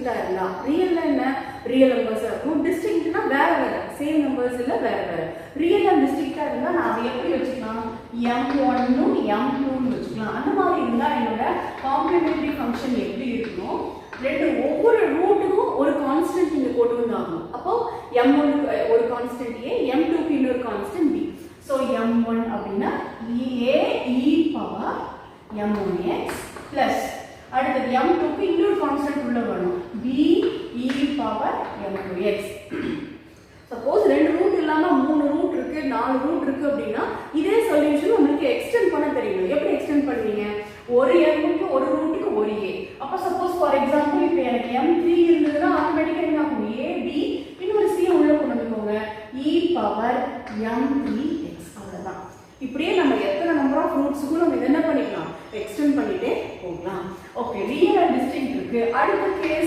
டிஸ்டிங்க்டா இருந்தா, ரியல்ல என்ன real numbers இருக்கும், டிஸ்டிங்க்ட்னா வேற வேற, சேம் நம்பர்ஸ் இல்ல வேற வேற. ரியல் அண்ட் டிஸ்டிங்க்டா இருந்தா நான் அதை எப்படி வச்சுக்கலாம், m1 னும் m2 னு வச்சுக்கலாம். அந்த மாதிரி இருந்தா என்னோட காம்ப்ளிமெண்டரி ஃபங்க்ஷன் எப்படி இருக்கணும், ரெண்டு ஒவ்வொரு ரூட்டுக்கும் ஒரு கான்ஸ்டன்ட் நீங்க கொண்டு வந்தாகணும். அப்போ m1 ஒரு கான்ஸ்டன்ட் a, m2 க்கு இன்னொரு கான்ஸ்டன்ட் b. சோ m1 அப்படினா a e power m1x plus அடுத்து m2 க்கு இன்னொரு கான்ஸ்டன்ட் உள்ள வரணும், b e power m2x. Suppose ரெண்டு ரூட் இல்லாம மூணு ரூட் இருக்கு, நாலு ரூட் இருக்கு அப்படின்னா இதே சொல்யூஷன் உங்களுக்கு எக்ஸ்டெண்ட் பண்ண தெரியணும். எப்படி எக்ஸ்டெண்ட் பண்ணுவீங்க, ஒரு m-க்கு ஒரு ரூட்டுக்கு ஒரு a. அப்ப சப்போஸ் ஃபார் எக்ஸாம்பிள் இப்போ எனக்கு m3 இருந்ததுன்னா ஆட்டோமேட்டிக்கா என்ன ஆகும், a b இன்னொரு c உள்ள கொண்டு வந்துக்கோங்க, e பவர் m3x. அவ்வளவுதான். இப்படியே நம்ம எத்தனை நம்பர் ஆஃப் ரூட்ஸ்க்கு நம்ம என்ன பண்ணிக்கலாம், எக்ஸ்டெண்ட் பண்ணிட்டே போகலாம். ஓகே, ரியல் அண்ட் டிஸ்டிங்க்ட் இருக்கு. அடுத்த கேஸ்